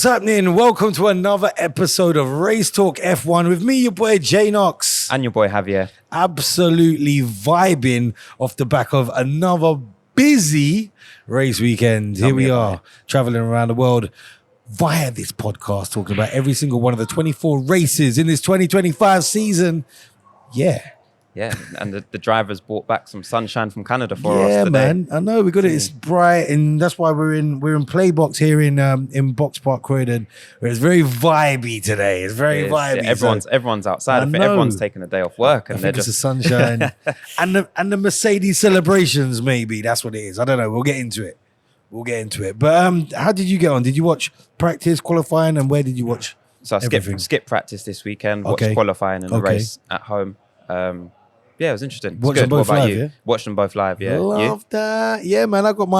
What's happening? Welcome to another episode of Race Talk F1 with me, your boy J Knox. And your boy Javier. Absolutely vibing off the back of another busy race weekend. Here we are, traveling around the world via this podcast, talking about every single one of the 24 races in this 2025 season. Yeah, and the drivers brought back some sunshine from Canada for us Yeah, today. man. I know we got it. It's bright, and that's why we're in Playbox here in Box Park Croydon, where it's very vibey today. It's very vibey. Yeah, everyone's outside. I think everyone's taking a day off work, and I think it's the sunshine and the Mercedes celebrations. Maybe that's what it is. I don't know. We'll get into it. But how did you get on? Did you watch practice, qualifying, and where did you watch? So I skipped practice this weekend. Watched qualifying and the race at home. Yeah, it was interesting. Watched them both live, yeah? Watched them both live, yeah. Love that. Yeah, man. I caught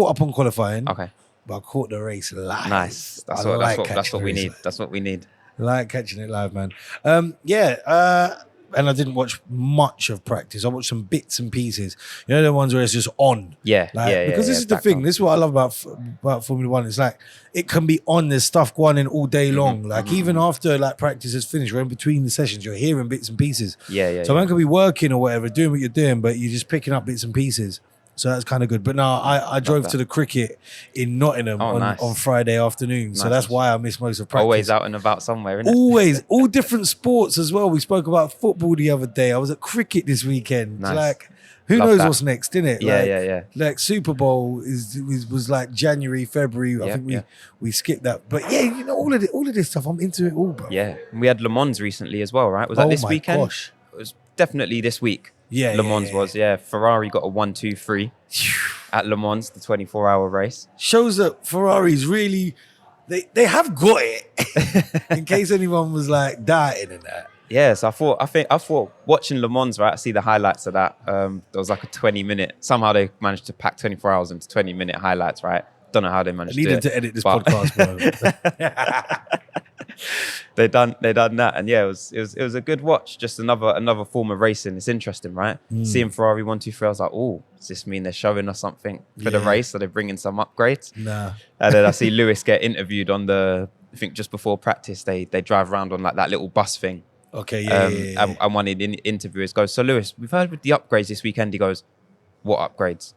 up on qualifying. Okay. But I caught the race live. Nice. That's what we need. That's what we need. I like catching it live, man. And I didn't watch much of practice. I watched some bits and pieces. You know, the ones where it's just on. Because this is the thing. This is what I love about Formula One. It's like it can be on. There's stuff going in all day long. Even after practice is finished, or in between the sessions, you're hearing bits and pieces. So man could be working or whatever, doing what you're doing, but you're just picking up bits and pieces. So that's kind of good. But no, I drove to the cricket in Nottingham on Friday afternoon. So that's why I missed most of practice. Always out and about somewhere, isn't it? Always. All different sports as well. We spoke about football the other day. I was at cricket this weekend. Nice. Who knows what's next, innit? Yeah. Like Super Bowl was like January, February. I think we skipped that. But yeah, you know, all of this stuff, I'm into it all, bro. Yeah. And we had Le Mans recently as well, right? Was that this weekend? Gosh. It was definitely this week. Le Mans was. Ferrari got a 1-2-3 at Le Mans, the 24-hour race. Shows that Ferrari's really, they have got it. In case anyone was like doubting in that. Yeah, so I thought watching Le Mans, right? I see the highlights of that. There was like a 20-minute. Somehow they managed to pack 24 hours into 20-minute highlights, right? Don't know how they managed to do it. Needed to edit this podcast, bro. They done that, and it was a good watch. Just another form of racing. It's interesting, right? Seeing Ferrari 1-2-3, I was like, oh, does this mean they're showing us something for the race? Are they bringing some upgrades? Nah. And then I see Lewis get interviewed on I think just before practice, they drive around on like that little bus thing. Okay, And one of the interviewers goes, so Lewis, we've heard with the upgrades this weekend. He goes, what upgrades?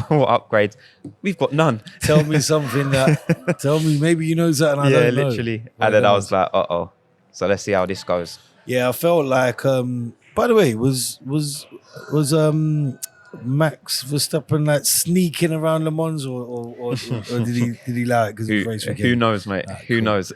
What upgrades? We've got none. Tell me something tell me, maybe you know something I don't know. Yeah, literally. And then I was like, uh-oh. So let's see how this goes. Yeah, I felt like, by the way, was Max Verstappen like sneaking around Le Mans or did he allow it because it was race weekend? Who knows, mate? Who knows?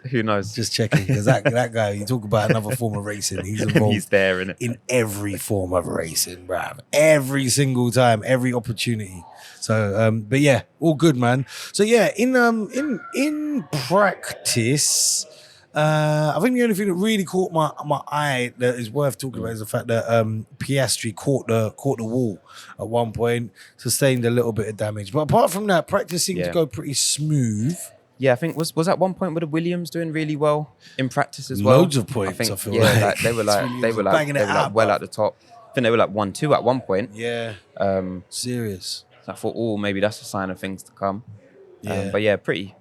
Just checking, because that guy, you talk about another form of racing, he's involved. He's there in every form of racing, bruv. Every single time, every opportunity. So, but yeah, all good, man. So yeah, in practice. I think the only thing that really caught my eye that is worth talking about is the fact that Piastri caught the wall at one point, sustained a little bit of damage. But apart from that, practice seemed to go pretty smooth. Yeah, I think was at one point with the Williams doing really well in practice as well. Loads of points. I feel they were well at the top. I think they were like 1-2 at one point. Yeah. Serious. So I thought, maybe that's a sign of things to come. Yeah. But yeah, pretty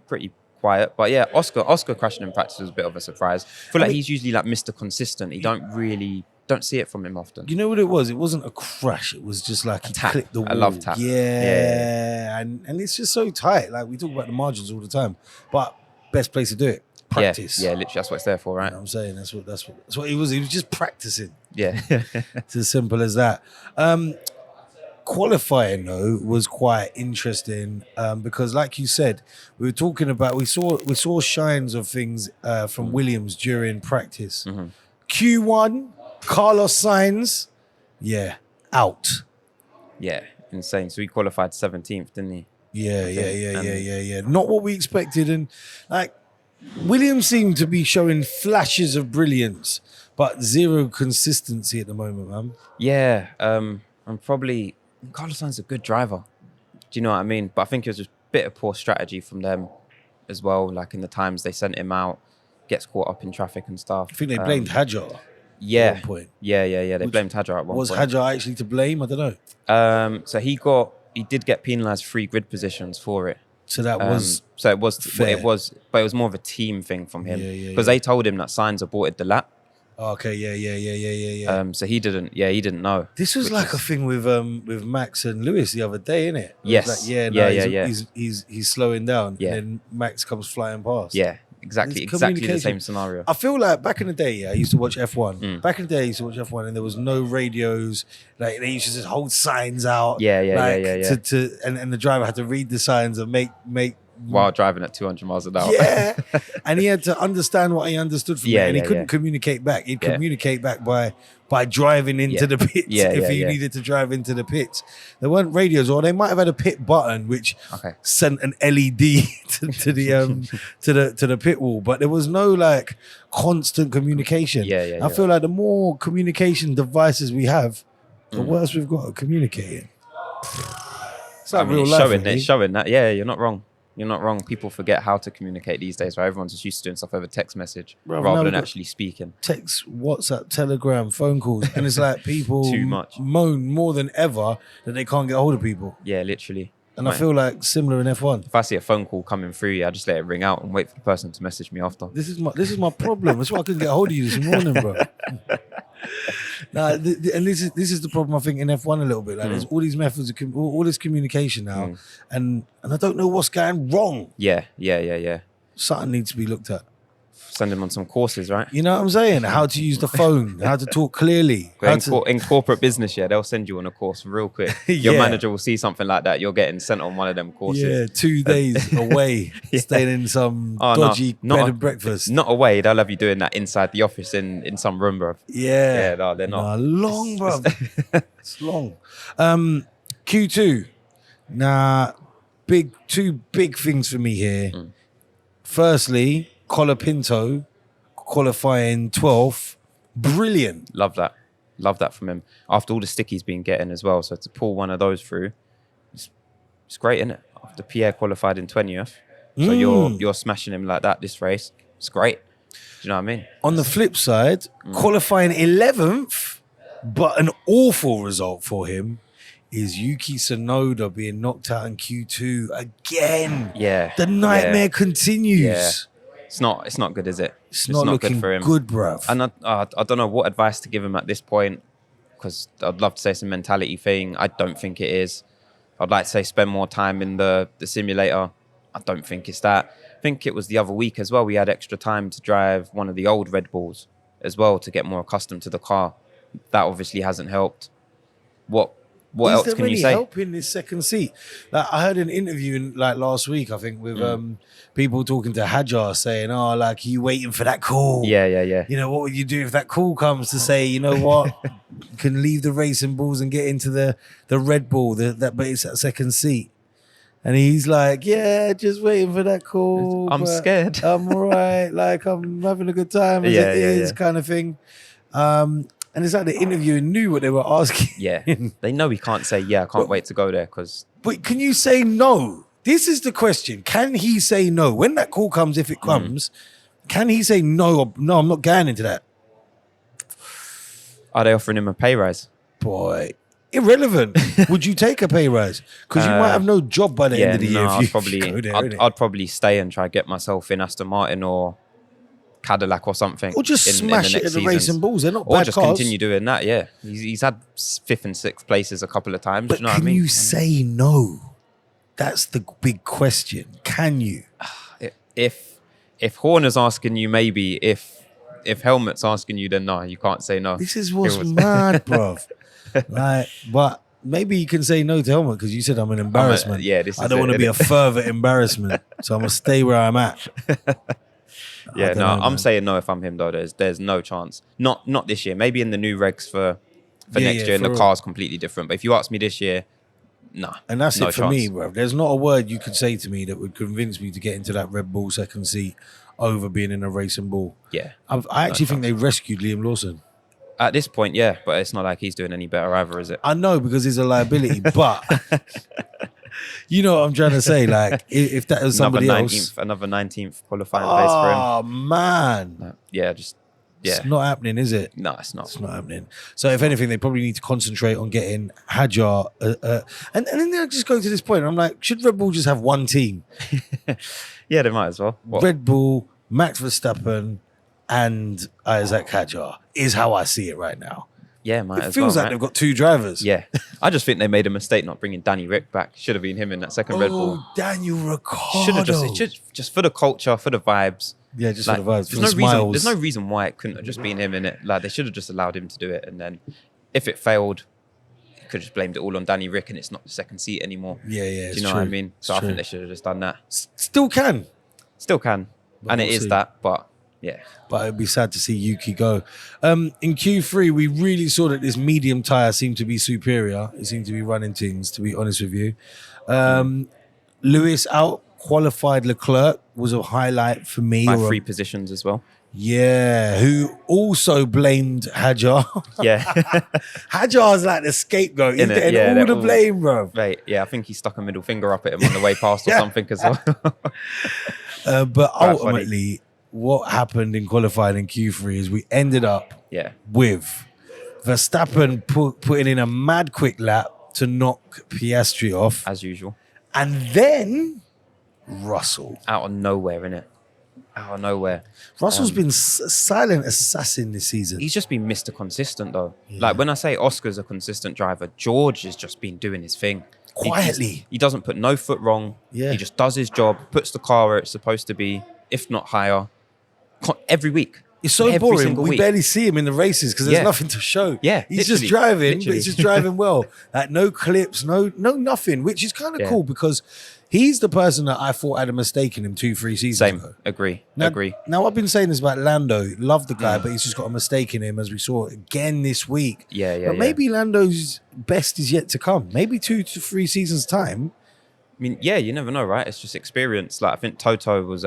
quiet. But yeah, Oscar crashing in practice was a bit of a surprise. I feel like he's usually like Mr. Consistent. You don't see it from him often. You know what it was? It wasn't a crash. It was just like he clipped the wall. I love tap. Yeah. And it's just so tight. Like we talk about the margins all the time, but best place to do it, practice. Yeah, literally that's what it's there for, right? You know what I'm saying? That's what he was. He was just practicing. Yeah. It's as simple as that. Qualifying though was quite interesting because, like you said, we saw shines of things from Williams during practice. Q1, Carlos Sainz, out. Yeah, insane. So he qualified 17th, didn't he? Yeah. Not what we expected, and like Williams seemed to be showing flashes of brilliance, but zero consistency at the moment, man. Yeah, I'm probably. Carlos Sainz is a good driver. Do you know what I mean? But I think it was just a bit of poor strategy from them as well. Like in the times they sent him out, gets caught up in traffic and stuff. I think they blamed Hadjar. Yeah. At one point. Yeah. They blamed Hadjar at one point. Was Hadjar actually to blame? I don't know. So he did get penalised 3 grid positions for it. So that was so it was fair. but it was more of a team thing from him Yeah, because they told him that Sainz aborted the lap. Okay, yeah. So he didn't know. This was like a thing with Max and Lewis the other day, innit? Yes. He's slowing down, Yeah. and then Max comes flying past. Yeah, exactly the same scenario. I feel like back in the day, I used to watch F1. Back in the day, I used to watch F1, and there was no radios. Like they used to just hold signs out. Yeah. And the driver had to read the signs and make while driving at 200 miles an hour. Yeah, and he had to understand what he understood from it, and he couldn't communicate back. He'd communicate back by driving into the pits if he needed to drive into the pits. There weren't radios, or they might have had a pit button which sent an LED to the pit wall, but there was no like constant communication. I feel like the more communication devices we have, the worse we've got at communicating. It's like real life. It's showing that. Yeah, you're not wrong. You're not wrong. People forget how to communicate these days, right? Everyone's just used to doing stuff over text message rather than actually speaking. Text, WhatsApp, Telegram, phone calls. And it's like people too much moan more than ever that they can't get hold of people. Yeah, literally. And I feel like similar in F1. If I see a phone call coming through, I just let it ring out and wait for the person to message me after. This is my problem. That's why I couldn't get hold of you this morning, bro. And this is the problem I think in F1 a little bit. Like there's all these methods of all this communication now, and I don't know what's going wrong. Yeah. Something needs to be looked at. Send them on some courses, right? You know what I'm saying? How to use the phone, how to talk clearly. In corporate business, they'll send you on a course real quick. Your manager will see something like that. You're getting sent on one of them courses. Yeah, 2 days away, staying in some dodgy bed and breakfast. Not away. They'll have you doing that inside the office in some room, bro. Yeah. No, they're not. Long, bro. It's long. Q2. Two big things for me here. Firstly, Colapinto qualifying 12th. Brilliant. Love that from him. After all the stick he's been getting as well. So to pull one of those through, it's great, isn't it? After Pierre qualified in 20th. So you're smashing him like that this race. It's great. Do you know what I mean? On the flip side, qualifying 11th, but an awful result for him is Yuki Tsunoda being knocked out in Q2 again. Yeah. The nightmare continues. Yeah. It's not good, is it? It's not looking good for him. Good, bruv. And I don't know what advice to give him at this point, because I'd love to say it's a mentality thing. I don't think it is. I'd like to say spend more time in the simulator. I don't think it's that. I think it was the other week as well. We had extra time to drive one of the old Red Bulls as well to get more accustomed to the car. That obviously hasn't helped. What else can you say? Is there any help in this second seat? Like I heard an interview last week, I think, with people talking to Hajar saying, "Oh, like you waiting for that call? Yeah. You know, what would you do if that call comes to say, you know what, you can leave the racing bulls and get into the Red Bull, but it's that second seat." And he's like, "Yeah, just waiting for that call. I'm scared. I'm all right. Like I'm having a good time as it is, kind of thing." And it's like the interviewer knew what they were asking. Yeah, they know he can't say, I can't wait to go there. But can you say no? This is the question. Can he say no? When that call comes, if it comes, can he say no? Or, no, I'm not going into that. Are they offering him a pay rise? Boy, irrelevant. Would you take a pay rise? Because you might have no job by the end of the year. I'd probably stay and try to get myself in Aston Martin or Cadillac or something, or just smash it at the racing bulls. They're not bad or just cars. Continue doing that. Yeah, he's had 5th and 6th places a couple of times. But you know what I mean? Can you say no? That's the big question. Can you? If Horner's asking you, maybe. If Helmut's asking you, then no, you can't say no. This is what's mad, bruv. But maybe you can say no to Helmut because you said I'm an embarrassment. I don't want to be a further embarrassment, so I'm gonna stay where I'm at. Yeah, I'm saying no if I'm him though. There's no chance. Not this year. Maybe in the new regs for next year, and the car's completely different. But if you ask me this year, nah. And that's it for me, bro. There's not a word you could say to me that would convince me to get into that Red Bull second seat over being in a racing bull. Yeah, I actually think they rescued Liam Lawson. At this point, yeah, but it's not like he's doing any better either, is it? I know because he's a liability, but. You know what I'm trying to say? Like, if that was somebody else. Another 19th qualifying place for him. Oh, man. Yeah, just It's not happening, is it? No, it's not. It's not happening. So if anything, they probably need to concentrate on getting Hadjar. And then they just go to this point. I'm like, should Red Bull just have one team? Yeah, they might as well. What? Red Bull, Max Verstappen, and Isaac Hadjar is how I see it right now. Yeah, might as well. It feels like they've got two drivers. Yeah. I just think they made a mistake not bringing Danny Rick back. Should have been him in that second Red Bull. Daniel Ricciardo. Should have just for the culture, for the vibes. Yeah, just for the vibes. There's no reason why it couldn't have just been him in it. Like, they should have just allowed him to do it. And then if it failed, you could have just blamed it all on Danny Rick and it's not the second seat anymore. Yeah. Do you know what I mean? So I think they should have just done that. Still can. But and it is that, but yeah. But it'd be sad to see Yuki go. In Q3, we really saw that this medium tyre seemed to be superior. It seemed to be running things, to be honest with you. Lewis out qualified Leclerc was a highlight for me. By 3 positions as well. Yeah, who also blamed Hadjar. Yeah. Hadjar's like the scapegoat. He's getting all the blame, bro. Right, yeah, I think he stuck a middle finger up at him on the way past or something as well. But ultimately, what happened in qualifying in Q3 is we ended up with Verstappen putting in a mad quick lap to knock Piastri off. As usual. And then Russell. Out of nowhere, innit? Out of nowhere. Russell's been silent assassin this season. He's just been Mr. Consistent, though. Yeah. Like, when I say Oscar's a consistent driver, George has just been doing his thing. Quietly. He doesn't put no foot wrong. Yeah. He just does his job, puts the car where it's supposed to be, if not higher, every week. It's so boring. We barely see him in the races because there's nothing to show. Yeah, he's just driving, but he's just driving well. Like, no clips, no nothing, which is kind of cool because he's the person that I thought had a mistake in him 2-3 seasons ago. Agree. Now, I've been saying this about Lando. Love the guy, but he's just got a mistake in him, as we saw again this week. But maybe Lando's best is yet to come. Maybe 2 to 3 seasons' time. I mean, yeah, you never know, right? It's just experience. Like, I think Toto was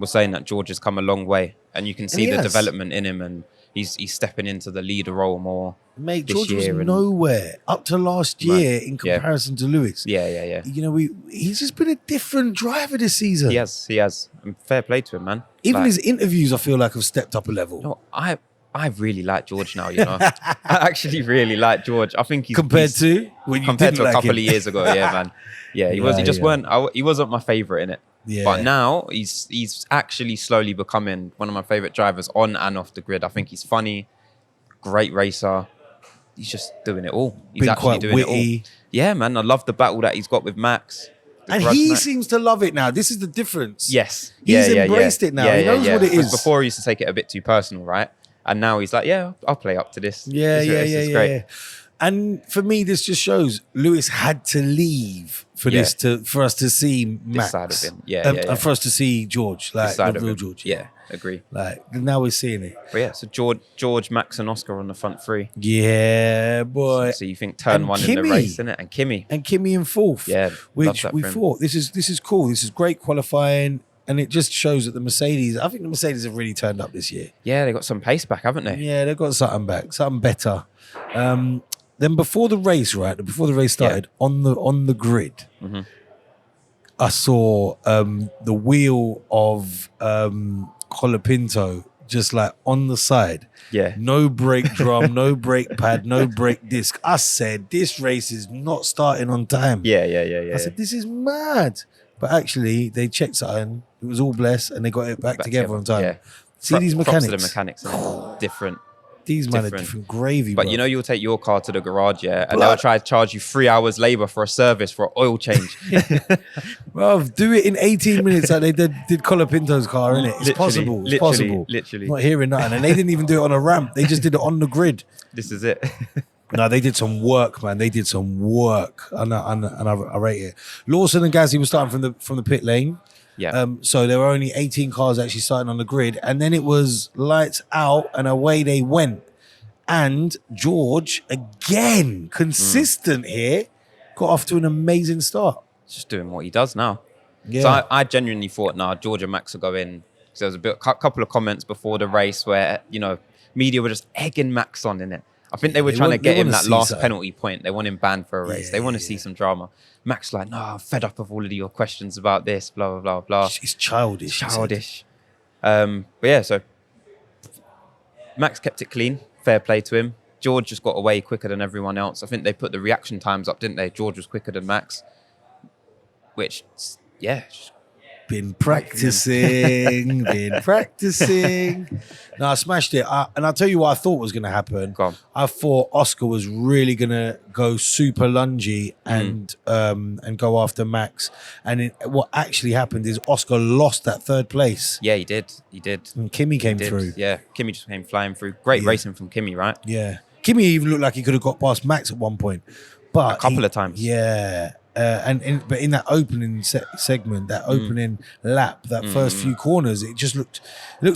saying that George has come a long way, and you can see the development in him, and he's stepping into the leader role more. Mate, George was nowhere up to last year in comparison to Lewis. Yeah. You know, he's just been a different driver this season. He has. And fair play to him, man. Even his interviews, I feel like, have stepped up a level. You know, I really like George now, you know. I actually really like George. I think compared to a couple of years ago, man. Yeah, he wasn't my favourite in it. Yeah. But now he's actually slowly becoming one of my favourite drivers on and off the grid. I think he's funny, great racer. He's just doing it all. He's actually doing witty. It all. Yeah, man. I love the battle that he's got with Max. And he seems to love it now. This is the difference. Yes. He's embraced it now. He knows what it is. Before he used to take it a bit too personal, right? And now he's like, yeah, I'll play up to this. Yeah. Great. And for me, this just shows Lewis had to leave for us to see Max. This side of him. And for us to see George, like the real George. Yeah, agree. Like, now we're seeing it. But yeah, so George, Max, and Oscar on the front 3. Yeah, boy. So you think turn 1 in the race, innit? And Kimi in 4th. Yeah, which we thought this is cool. This is great qualifying. And it just shows that the Mercedes have really turned up this year. Yeah, they got some pace back, haven't they? Yeah, they've got something back, something better. Then before the race started, on the grid, I saw the wheel of Colapinto just like on the side. Yeah. No brake drum, no brake pad, no brake disc. I said, this race is not starting on time. Yeah. I said, this is mad. But actually, they checked something. It was all blessed, and they got it back together on time. Yeah. See these mechanics? Props to the mechanics are different. These men are different gravy, but bro. you know, you'll take your car to the garage, and they'll try to charge you 3 hours labor for a service for an oil change. Well, do it in 18 minutes like they did Colapinto's car, innit? It's possible. It's possible. Literally. Not hearing nothing. And they didn't even do it on a ramp. They just did it on the grid. This is it. No, they did some work, man. They did some work, and I rate it. Lawson and Gasly were starting from the pit lane. Yeah. So there were only 18 cars actually starting on the grid, and then it was lights out and away they went. And George, again, consistent here, got off to an amazing start. Just doing what he does now. Yeah. So I genuinely thought, George and Max will go in. Because there was a couple of comments before the race where, media were just egging Max on in it. I think they were trying to get him that last penalty point. They want him banned for a race. Yeah, they want to see some drama. Max like, no, I'm fed up of all of your questions about this, blah, blah, blah, blah. It's childish. But yeah, so Max kept it clean. Fair play to him. George just got away quicker than everyone else. I think they put the reaction times up, didn't they? George was quicker than Max. Which, yeah. Been practicing. No, I smashed it. And I'll tell you what I thought was going to happen. Go on. I thought Oscar was really going to go super lungy and go after Max. And what actually happened is Oscar lost that third place. Yeah, he did. And Kimi came through. Yeah, Kimi just came flying through. Great racing from Kimi, right? Yeah. Kimi even looked like he could have got past Max at one point. But a couple of times. Yeah. But in that opening segment, that opening lap, that first few corners, it looked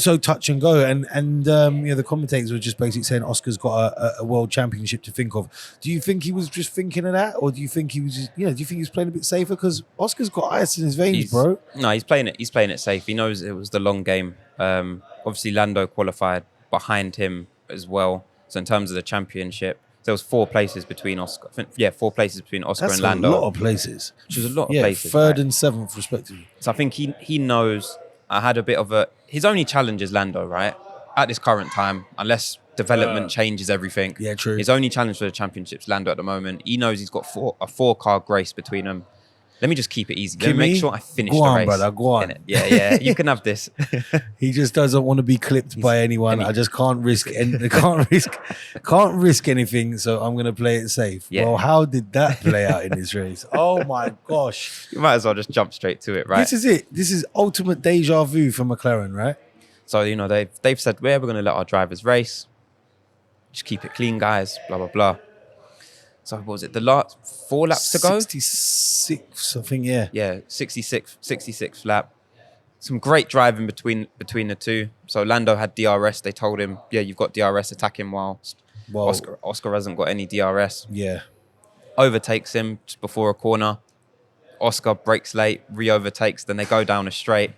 so touch and go. And the commentators were just basically saying Oscar's got a world championship to think of. Do you think he was just thinking of that, or do you think he was do you think he was playing a bit safer? Because Oscar's got ice in his veins, bro. No, he's playing it safe. He knows it was the long game. Obviously, Lando qualified behind him as well. So in terms of the championship, there was 4 places between Oscar. 4 places between Oscar and Lando. That's a lot of places. Which is a lot of places. 3rd and 7th respectively. So I think he knows. I had a bit of his only challenge is Lando, right? At this current time, unless development changes everything. Yeah, true. His only challenge for the championship's Lando at the moment. He knows he's got a 4-car grace between them. Let me just keep it easy. Let me make sure I finish the race. Brother, go on. Yeah. You can have this. He just doesn't want to be clipped by anyone. I just can't risk anything. So I'm going to play it safe. Yeah. Well, how did that play out in this race? Oh my gosh! You might as well just jump straight to it, right? This is it. This is ultimate deja vu for McLaren, right? So they've said we're going to let our drivers race. Just keep it clean, guys. Blah blah blah. So what was it? The last 4 laps to go? 66, I think, yeah. Yeah, 66th lap. Some great driving between the two. So Lando had DRS. They told him, yeah, you've got DRS, attack him whilst Oscar hasn't got any DRS. Yeah. Overtakes him just before a corner. Oscar brakes late, re-overtakes, then they go down a straight.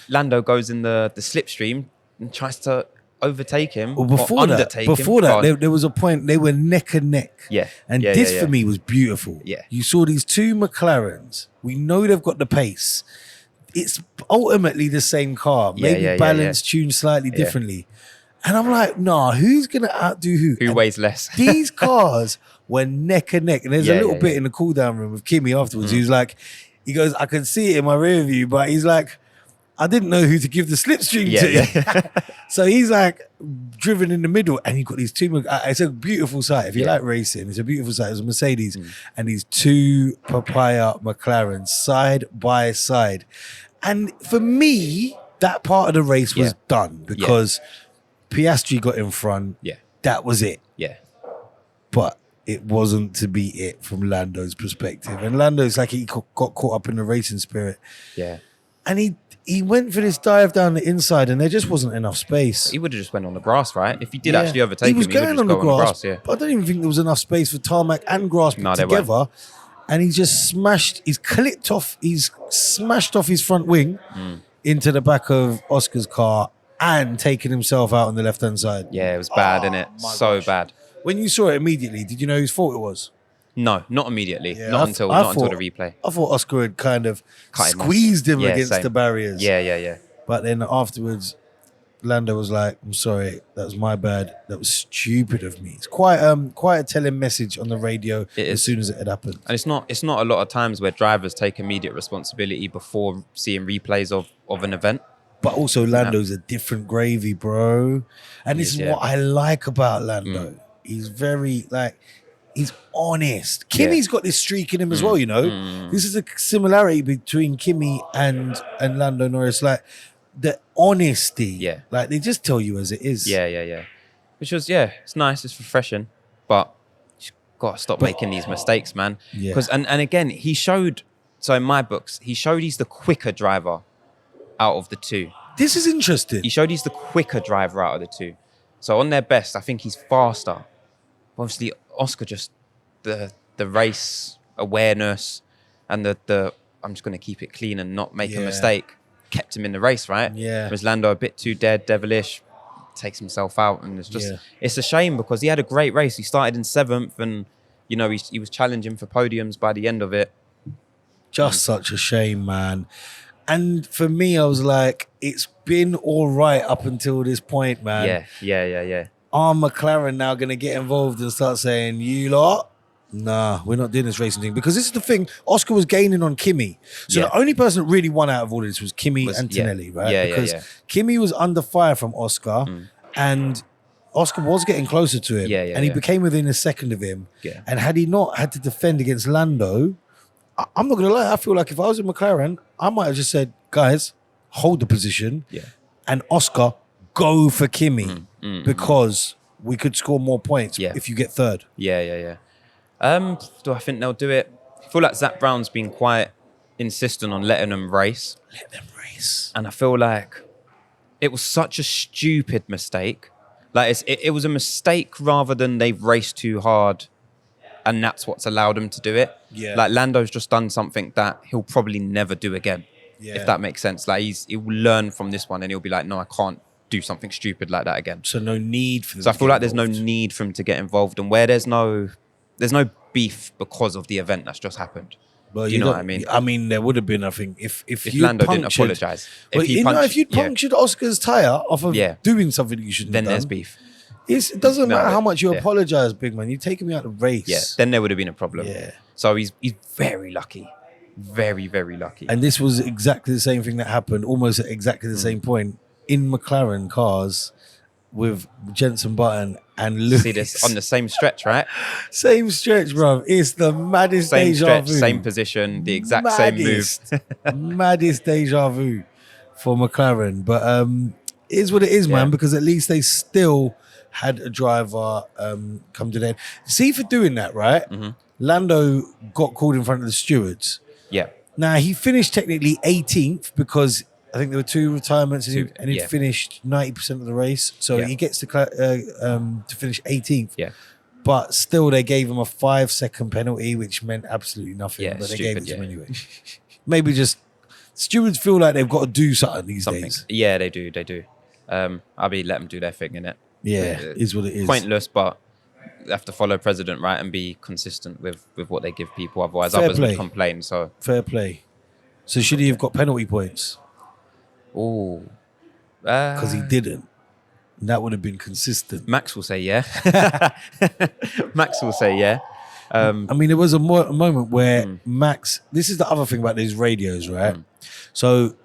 Lando goes in the slipstream and tries to overtake him. Well, before that, there was a point they were neck and neck. Yeah. And this for me was beautiful. Yeah. You saw these 2 McLarens. We know they've got the pace. It's ultimately the same car, maybe balanced, tuned slightly differently. And I'm like, nah, who's gonna outdo who? Who weighs less? These cars were neck and neck. And there's a little bit in the cool down room with Kimi afterwards. He goes, I can see it in my rear view, but he's like, I didn't know who to give the slipstream to. Yeah. So he's like driven in the middle, and you've got these 2. It's a beautiful sight. If you like racing, it's a beautiful sight. It's a Mercedes and these 2 Papaya McLarens side by side. And for me, that part of the race was done because Piastri got in front. Yeah. That was it. Yeah. But it wasn't to be it from Lando's perspective. And Lando's like he got caught up in the racing spirit. Yeah. And he went for this dive down the inside, and there just wasn't enough space. He would have just went on the grass, right? If he did actually overtake him, he would going just on the go on the grass. But I don't even think there was enough space for tarmac and grass put together. And he just he's smashed off his front wing into the back of Oscar's car and taken himself out on the left-hand side. Yeah, it was bad, innit? So bad. When you saw it immediately, did you know whose fault it was? No, not immediately. Yeah, not until the replay. I thought Oscar had kind of squeezed him against the barriers. Yeah. But then afterwards, Lando was like, I'm sorry, that was my bad. That was stupid of me. It's quite a telling message on the radio as soon as it had happened. And it's not a lot of times where drivers take immediate responsibility before seeing replays of an event. But also Lando's a different gravy, bro. And this is what I like about Lando. He's very he's honest. Kimi's got this streak in him as well, you know. This is a similarity between Kimi and Lando Norris. Like the honesty. Yeah. Like they just tell you as it is. Yeah. Which was, it's nice, it's refreshing. But you've got to stop making these mistakes, man. Yeah. Because and again, he showed, so in my books, he showed he's the quicker driver out of the two. This is interesting. He showed he's the quicker driver out of the two. So on their best, I think he's faster. Obviously, Oscar just the race awareness and the I'm just going to keep it clean and not make a mistake kept him in the race, right? Yeah. Whereas Lando a bit too devilish, takes himself out, and it's just it's a shame because he had a great race. He started in 7th, and you know he was challenging for podiums by the end of it. Just such a shame, man. And for me, I was like, it's been all right up until this point, man. Yeah. Are McLaren now going to get involved and start saying, you lot, nah, we're not doing this racing thing? Because this is the thing, Oscar was gaining on Kimi. So the only person that really won out of all of this was Kimi Antonelli, right? Because Kimi was under fire from Oscar, and Oscar was getting closer to him. And he became within a second of him. And had he not had to defend against Lando, I'm not going to lie, I feel like if I was in McLaren, I might have just said, guys, hold the position. And Oscar, go for Kimi because we could score more points if you get third. Yeah. Do I think they'll do it? I feel like Zach Brown's been quite insistent on letting them race. And I feel like it was such a stupid mistake. Like it was a mistake rather than they've raced too hard and that's what's allowed him to do it. Like Lando's just done something that he'll probably never do again. If that makes sense. Like he will learn from this one and he'll be like, no, I can't do something stupid like that again. So no need for them. So I feel like there's no need for him to get involved, and where there's no beef because of the event that's just happened. Well, do you know what I mean? I mean, there would have been, I think, if Lando didn't apologise. If you'd punctured Oscar's tyre off of doing something that you shouldn't have done, then there's beef. It doesn't matter how much you apologise, big man. You're taking me out of the race. Yeah, then there would have been a problem. So he's very lucky. Very, very lucky. And this was exactly the same thing that happened, almost at exactly the same point, in McLaren cars with Jenson Button and Lewis. See this on the same stretch, right? Same stretch, bro. It's the maddest deja vu. Same position, the exact same move. Maddest deja vu for McLaren. But it is what it is, man, because at least they still had a driver come to the end. See, for doing that, right? Lando got called in front of the stewards. Now, he finished technically 18th because I think there were 2 retirements and he finished 90% of the race. So he gets to finish 18th. But still, they gave him a 5-second penalty, which meant absolutely nothing. But they gave it to him anyway. Maybe just stewards feel like they've got to do something these days. Yeah, they do. I'll be let them do their thing, innit? Yeah, is what it is. Pointless, but they have to follow precedent, right, and be consistent with what they give people. Otherwise, Fair others play. would complain. So fair play. So should he have got penalty points? Oh, because he didn't. That would have been consistent. Max will say yeah. Max will say yeah. I mean, there was a moment where Max. This is the other thing about these radios, right? So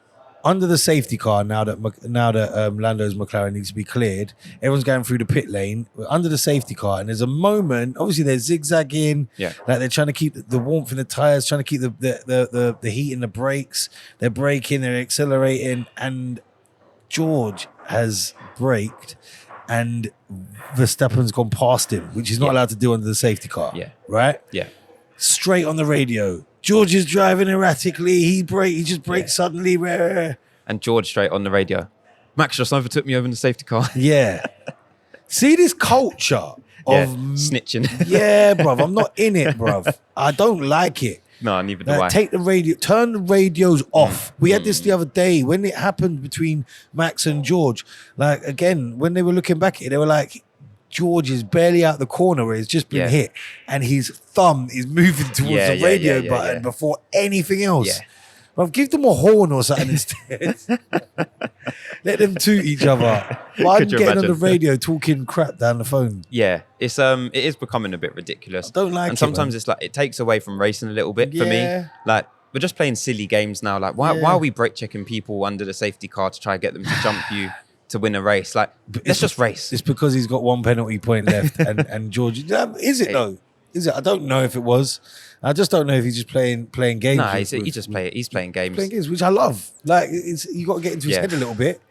under the safety car, now that Lando's McLaren needs to be cleared, everyone's going through the pit lane. We're under the safety car, and there's a moment. Obviously, they're zigzagging. Like they're trying to keep the warmth in the tires, trying to keep the heat in the brakes. They're braking, they're accelerating, and George has braked, and Verstappen's gone past him, which he's not allowed to do under the safety car. Right. Straight on the radio. George is driving erratically. He just brakes suddenly. And George straight on the radio. Max just overtook me over in the safety car. See this culture of snitching. Bruv. I'm not in it, bruv. I don't like it. No, neither do I. Take the radio, turn the radios off. We had this the other day when it happened between Max and George. Like, again, when they were looking back at it, they were like, George is barely out the corner where he's just been hit, and his thumb is moving towards the radio button before anything else. Well, give them a horn or something instead. Let them toot each other. I'm getting on the radio talking crap down the phone. It is becoming a bit ridiculous. I don't like it. And sometimes it's like it takes away from racing a little bit for me. Like, we're just playing silly games now. Like, why are we brake checking people under the safety car to try and get them to jump you to win a race? Like, let's just race. It's because he's got 1 penalty point left, and George. Is it though? Is it? I don't know if it was. I just don't know if he's just playing games. No, he's playing games. Playing games, which I love. Like, you got to get into his head a little bit.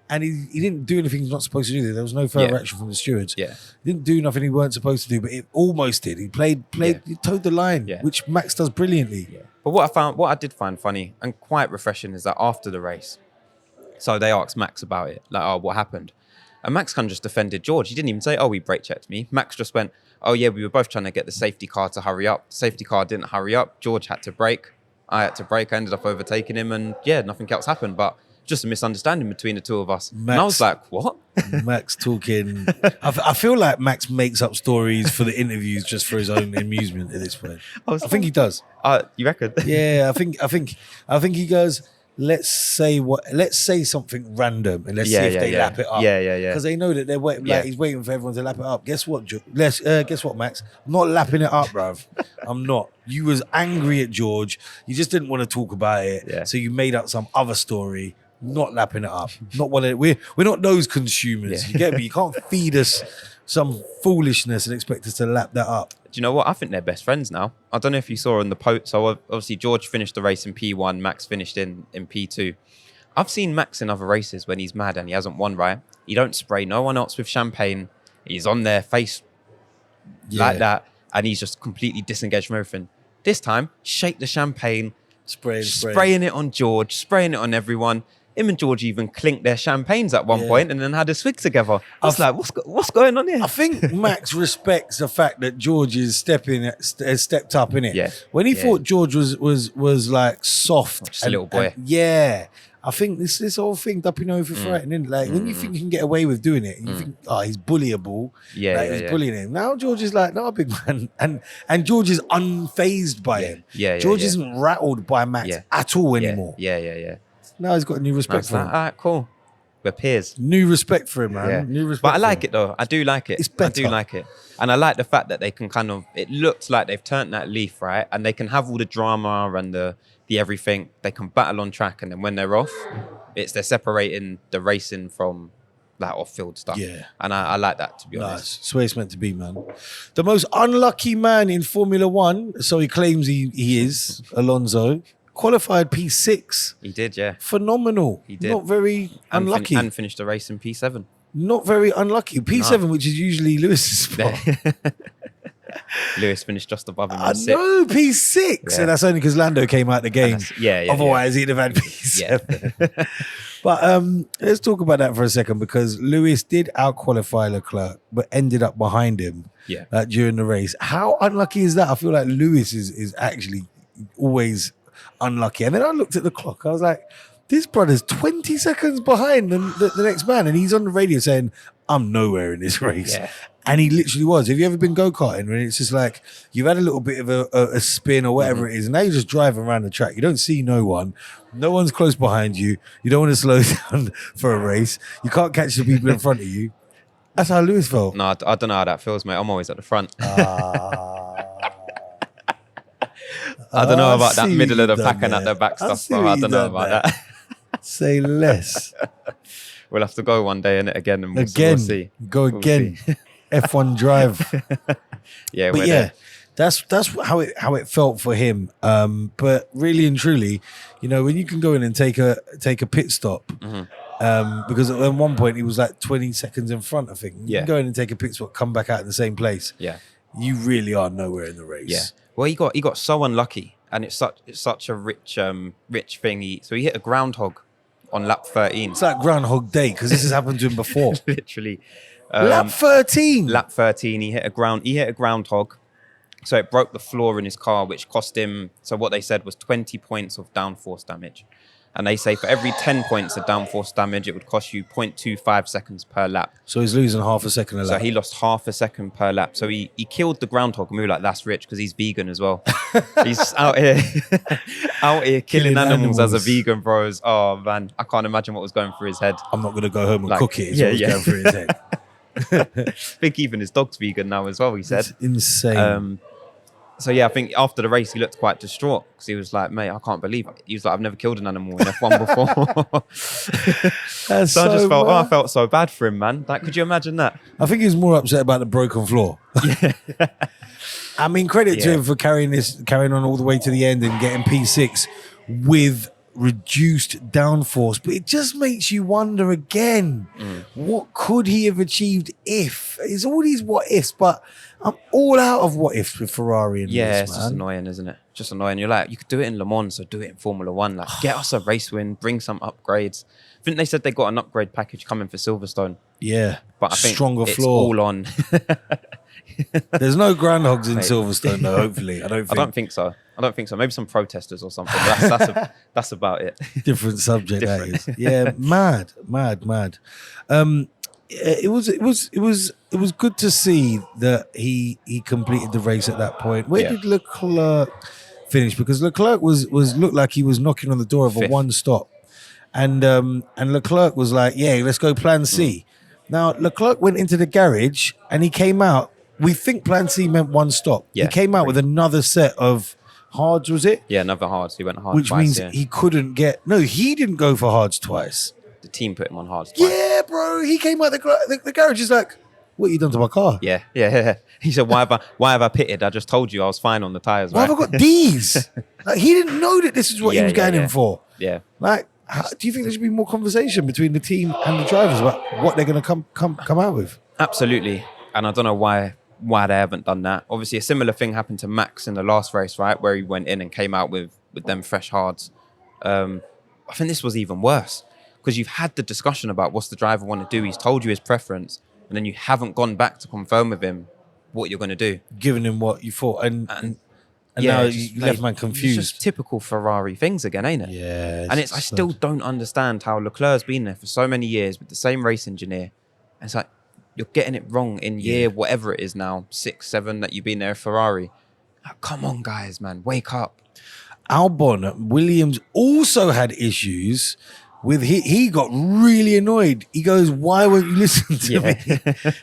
And he didn't do anything he's not supposed to do. There was no further action from the stewards. He didn't do nothing he weren't supposed to do, but it almost did. He played, he towed the line, which Max does brilliantly. But what I did find funny and quite refreshing is that after the race, so they asked Max about it, like, oh, what happened? And Max kind of just defended George. He didn't even say, oh, he brake checked me. Max just went, oh, yeah, we were both trying to get the safety car to hurry up. The safety car didn't hurry up. George had to brake. I had to brake. I ended up overtaking him. And nothing else happened. But just a misunderstanding between the two of us. And I was like, what? Max talking. I feel like Max makes up stories for the interviews just for his own amusement at this point. I think he does. You reckon? Yeah, I think he goes, let's say something random and let's see if they lap it up. Yeah. Because they know that they're waiting. Like he's waiting for everyone to lap it up. Guess what? Guess what, Max? I'm not lapping it up, bruv. I'm not. You was angry at George. You just didn't want to talk about it. Yeah. So you made up some other story. Not lapping it up. Not what we're not those consumers. You get me? You can't feed us some foolishness and expect us to lap that up. Do you know what? I think they're best friends now. I don't know if you saw on the post. So obviously George finished the race in P1, Max finished in P2. I've seen Max in other races when he's mad and he hasn't won, right? He don't spray no one else with champagne. He's on their face like that and he's just completely disengaged from everything. This time, shake the champagne, spraying it on George, spraying it on everyone. Him and George even clinked their champagnes at one point and then had a swig together. I was like, what's going on here? I think Max respects the fact that George is has stepped up in it. Yeah. When he thought George was like soft, just a little boy. I think this whole thing dupping over threatening. Like when you think you can get away with doing it, and you think, he's bullyable. He's bullying him. Now George is like, no, big man, and George is unfazed by him. George isn't rattled by Max at all anymore. Yeah. Now he's got a new respect for him. All right, cool. We're peers. New respect for him, man. Yeah. New respect. But I like it though. I do like it. It's better. I do like it. And I like the fact that they can it looks like they've turned that leaf, right? And they can have all the drama and the everything. They can battle on track. And then when they're off, they're separating the racing from that off-field stuff. Yeah. And I like that, to be honest. It's the way it's meant to be, man. The most unlucky man in Formula One, so he claims he is, Alonso, qualified P6. He did, yeah. Phenomenal. He did. Not very unlucky. And finished the race in P7. Not very unlucky. P7, which is usually Lewis's spot. Lewis finished just above him. No, P6. Yeah. So that's only because Lando came out the game. Otherwise, he'd have had P7. Yeah. But let's talk about that for a second, because Lewis did out-qualify Leclerc, but ended up behind him during the race. How unlucky is that? I feel like Lewis is actually always unlucky. And then I looked at the clock. I was like, this brother's 20 seconds behind the next man. And he's on the radio saying, I'm nowhere in this race. Yeah. And he literally was. Have you ever been go-karting? And it's just like, you've had a little bit of a spin or whatever it is. And now you're just driving around the track. You don't see no one. No one's close behind you. You don't want to slow down for a race. You can't catch the people in front of you. That's how Lewis felt. No, I don't know how that feels, mate. I'm always at the front. I don't know about that middle of the pack and at the back stuff, bro. I don't know about that. Say less. We'll have to go one day in it again, and we'll see. Go again. F1 drive. But there. That's how it felt for him. But really and truly, when you can go in and take a pit stop, because at one point he was like 20 seconds in front, I think. You can go in and take a pit stop, come back out in the same place. Yeah. You really are nowhere in the race. Yeah. Well, he got so unlucky, and it's such a rich thing. So he hit a groundhog on lap 13. It's like Groundhog Day, because this has happened to him before. Literally. Lap 13. Lap 13. He hit a groundhog. So it broke the floor in his car, which cost him. So what they said was 20 points of downforce damage. And they say for every 10 points of downforce damage, it would cost you 0.25 seconds per lap. So he's losing half a second a lap. So he lost half a second per lap. So he killed the groundhog, and we were like, that's rich, because he's vegan as well. He's out here killing animals as a vegan, bros. Oh, man. I can't imagine what was going through his head. I'm not going to go home and cook it. Is what was going through his head. I think even his dog's vegan now as well, he said. It's insane. So yeah, I think after the race he looked quite distraught, because he was like, mate, I can't believe it. He was like, I've never killed an animal in F1 before. So I just felt, I felt so bad for him, man. Like, could you imagine that? I think he was more upset about the broken floor. Yeah. I mean, credit to him for carrying on all the way to the end and getting P6 with reduced downforce. But it just makes you wonder again, what could he have achieved if? It's all these what ifs, but I'm all out of what ifs with Ferrari and this, it's just annoying, isn't it? Just annoying. You're like, you could do it in Le Mans, so do it in Formula One. Like, get us a race win, bring some upgrades. I think they said they got an upgrade package coming for Silverstone. Yeah, but I think stronger it's floor. All on. There's no groundhogs in Silverstone, though. Hopefully, I don't think so. Maybe some protesters or something. That's about it. Different subject. That is. Yeah, mad. It was good to see that he completed the race at that point. Where did Leclerc finish? Because Leclerc was looked like he was knocking on the door of a one stop. And Leclerc was like, yeah, let's go plan C. Now, Leclerc went into the garage and he came out. We think plan C meant one stop. Yeah, he came out with another set of hards, was it? Yeah, another hards. He went hard Which twice, means he couldn't get... No, he didn't go for hards twice. The team put him on hards twice. Yeah, bro. He came out the garage. He's like, what you done to my car? Yeah. He said, why have I pitted? I just told you I was fine on the tyres, Why right? have I got D's? Like, he didn't know that this is what he was going in for. Yeah. Like, do you think there should be more conversation between the team and the drivers about what they're going to come out with? Absolutely. And I don't know why they haven't done that. Obviously, a similar thing happened to Max in the last race, right? Where he went in and came out with them fresh hards. I think this was even worse because you've had the discussion about what's the driver want to do. He's told you his preference, and then you haven't gone back to confirm with him what you're going to do. Giving him what you thought. And now you left man confused. It's just typical Ferrari things again, ain't it? Yeah. And I still don't understand how Leclerc's been there for so many years with the same race engineer. And it's like, you're getting it wrong in year whatever it is now, 6, 7 that you've been there at Ferrari. Like, come on, guys, man, wake up. Albon, Williams also had issues with he got really annoyed. He goes, "Why won't you listen to me?"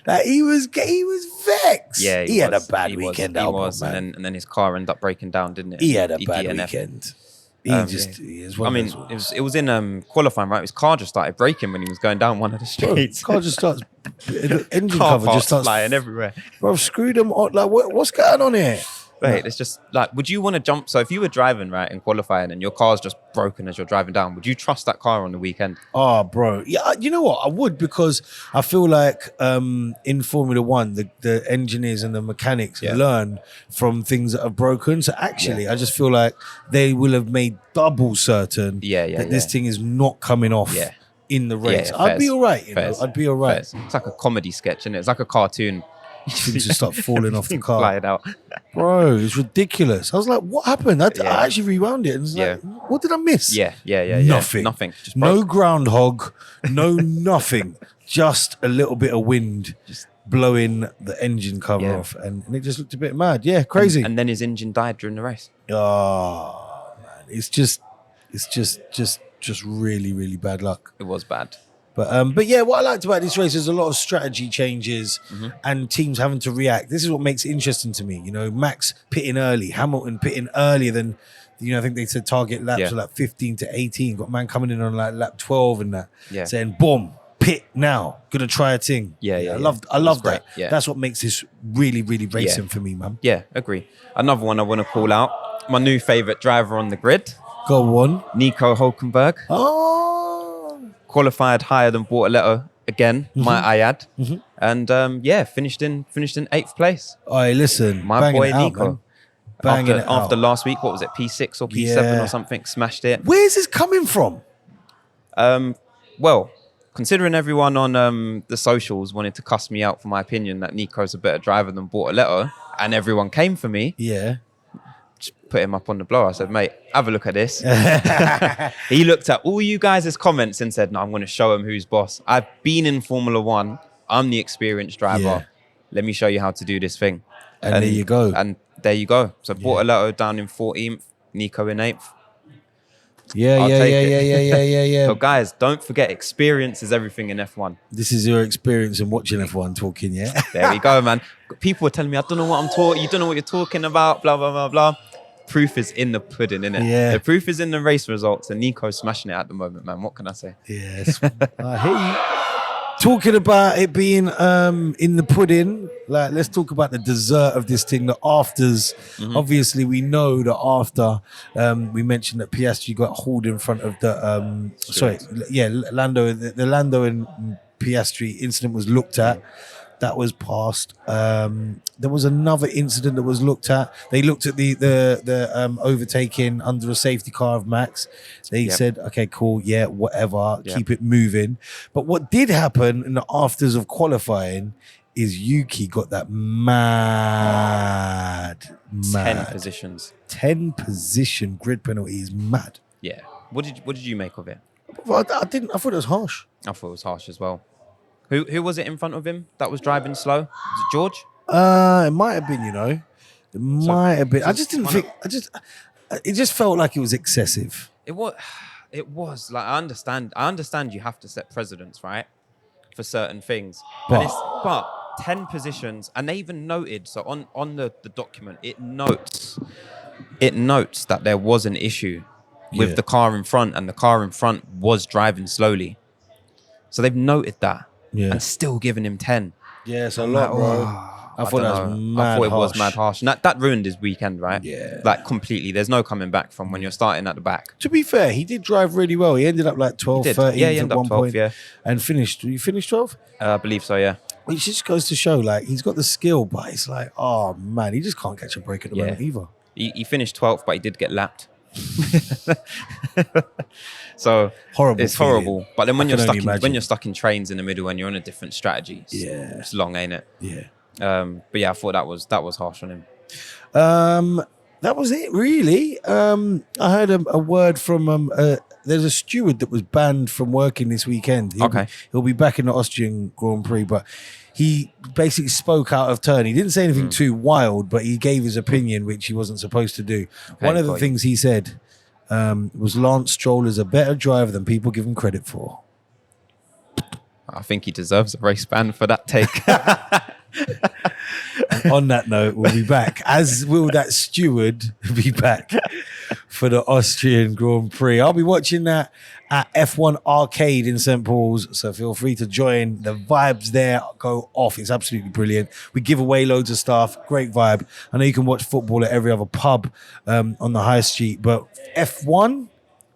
Like he was vexed. Yeah, he had a bad weekend. Albon, man. And then his car ended up breaking down, didn't it? He had a bad weekend. It was in qualifying, right? His car just started braking when he was going down one of the straights. Car just starts, the engine cover just starts flying everywhere. Bro, screw them. Like, what's going on here? Right, it's just like, would you want to jump? So if you were driving, right, in qualifying and your car's just broken as you're driving down, would you trust that car on the weekend? Oh, bro. Yeah, you know what? I would, because I feel like in Formula One, the engineers and the mechanics learn from things that are broken. So actually, I just feel like they will have made double certain that this thing is not coming off in the race. I'd be all right, I'd be all right. It's like a comedy sketch, isn't it? It's like a cartoon. Things just start falling off the car. Flying out. Bro, it's ridiculous. I was like, what happened? I actually rewound it and was like, what did I miss? Yeah. Nothing. Just no groundhog, no nothing. Just a little bit of wind just blowing the engine cover off. And it just looked a bit mad. Yeah, crazy. And then his engine died during the race. Oh, man. It's just really, really bad luck. It was bad. But yeah, what I liked about this race is a lot of strategy changes and teams having to react. This is what makes it interesting to me. You know, Max pitting early, Hamilton pitting earlier than, I think they said target laps were like 15 to 18. Got man coming in on like lap 12 and that. Yeah. Saying, boom, pit now. Gonna try a thing. I love that. Yeah. That's what makes this really, really racing for me, man. Yeah, agree. Another one I want to call out. My new favourite driver on the grid. Go on. Nico Hülkenberg. Oh. Qualified higher than Bortoletto again, might I add. And finished in 8th place. Hey, listen, my boy Nico. After last week, what was it, P6 or P7 or something, smashed it. Where's this coming from? Well, considering everyone on the socials wanted to cuss me out for my opinion that Nico's a better driver than Bortoletto, and everyone came for me. Yeah. Just put him up on the blower. I said, mate, have a look at this. He looked at all you guys' comments and said, no, I'm going to show him who's boss. I've been in Formula One. I'm the experienced driver. Yeah. Let me show you how to do this thing. And there you go. And there you go. So Bortoletto down in 14th, Nico in 8th. Yeah. So guys, don't forget, experience is everything in F1. This is your experience in watching F1 talking, yeah? There we go, man. People were telling me, I don't know what I'm talking, you don't know what you're talking about, blah, blah, blah, blah. Proof is in the pudding, innit? Yeah. The proof is in the race results, and Nico's smashing it at the moment, man. What can I say? Yes. I hear you. Talking about it being in the pudding, like, let's talk about the dessert of this thing, the afters. Obviously, we know that after we mentioned that Piastri got hauled in front of the Lando. The Lando and Piastri incident was looked at. That was passed. There was another incident that was looked at. They looked at the overtaking under a safety car of Max. They said, okay, cool, whatever, keep it moving. But what did happen in the afters of qualifying is Yuki got that mad 10 positions. 10 position grid penalty is mad. Yeah. What did you make of it? I thought it was harsh. I thought it was harsh as well. Who was it in front of him that was driving slow? Was it George? It might have been, It might have been. I just didn't think. It just felt like it was excessive. It was. It was like I understand you have to set precedents, right, for certain things, but 10 positions, and they even noted, so on the document it notes that there was an issue with the car in front, and the car in front was driving slowly, so they've noted that and still giving him 10. Yeah, it's a lot, bro. I thought that was mad it was mad harsh. And that ruined his weekend, right? Yeah. Like, completely. There's no coming back from when you're starting at the back. To be fair, he did drive really well. He ended up like 12, 13 at one point. Yeah. And finished. You finished 12? I believe so, yeah. It just goes to show, like, he's got the skill, but it's like, oh, man, he just can't catch a break at the moment either. He finished 12th, but he did get lapped. So horrible. It's horrible. But then when you're stuck in trains in the middle and you're on a different strategy, it's long, ain't it? Yeah. But yeah, I thought that was harsh on him. That was it, really. I heard a word from there's a steward that was banned from working this weekend. He'll be back in the Austrian Grand Prix, but he basically spoke out of turn. He didn't say anything too wild, but he gave his opinion, which he wasn't supposed to do. One of the things he said was Lance Stroll is a better driver than people give him credit for. I think he deserves a race ban for that take. And on that note, we'll be back, as will that steward be back for the Austrian Grand Prix. I'll be watching that at F1 Arcade in St. Paul's, so feel free to join. The vibes there go off. It's absolutely brilliant. We give away loads of stuff. Great vibe. I know you can watch football at every other pub on the high street, but F1,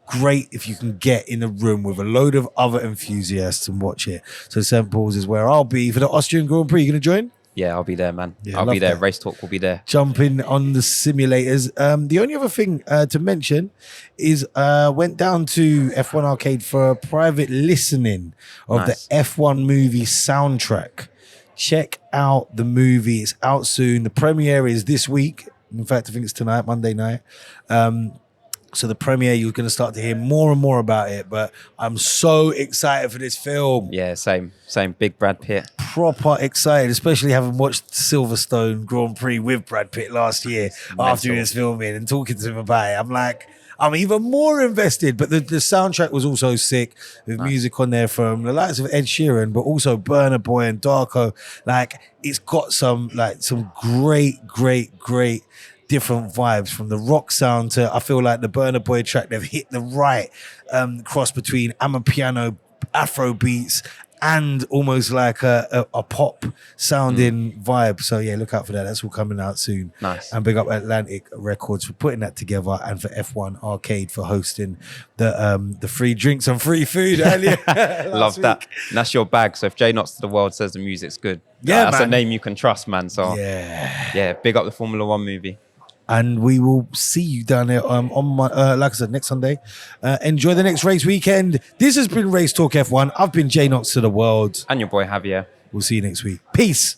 great if you can get in a room with a load of other enthusiasts and watch it. So St. Paul's is where I'll be for the Austrian Grand Prix. You going to join? Yeah, I'll be there, man. Yeah, I'll be there. That. Race Talk will be there. Jumping on the simulators. The only other thing to mention is went down to F1 Arcade for a private listening of the F1 movie soundtrack. Check out the movie. It's out soon. The premiere is this week. In fact, I think it's tonight, Monday night. So the premiere, you're going to start to hear more and more about it. But I'm so excited for this film. Yeah, same. Big Brad Pitt. Proper excited, especially having watched Silverstone Grand Prix with Brad Pitt last year after he was filming and talking to him about it. I'm like, I'm even more invested. But the soundtrack was also sick with music on there from the likes of Ed Sheeran, but also Burna Boy and Darko. Like, it's got some great different vibes, from the rock sound to, I feel like the Burna Boy track, they've hit the right cross between Amapiano, Afro beats, and almost like a pop sounding vibe. So yeah, look out for that. That's all coming out soon. Nice. And big up Atlantic Records for putting that together, and for F1 Arcade for hosting the free drinks and free food earlier. Love that. And that's your bag. So if J Knox to the World says the music's good, that's a name you can trust, man. So yeah, big up the Formula One movie. And we will see you down there on my, like I said, next Sunday. Enjoy the next race weekend. This has been Race Talk F1. I've been J Knox to the World. And your boy Javier. We'll see you next week. Peace.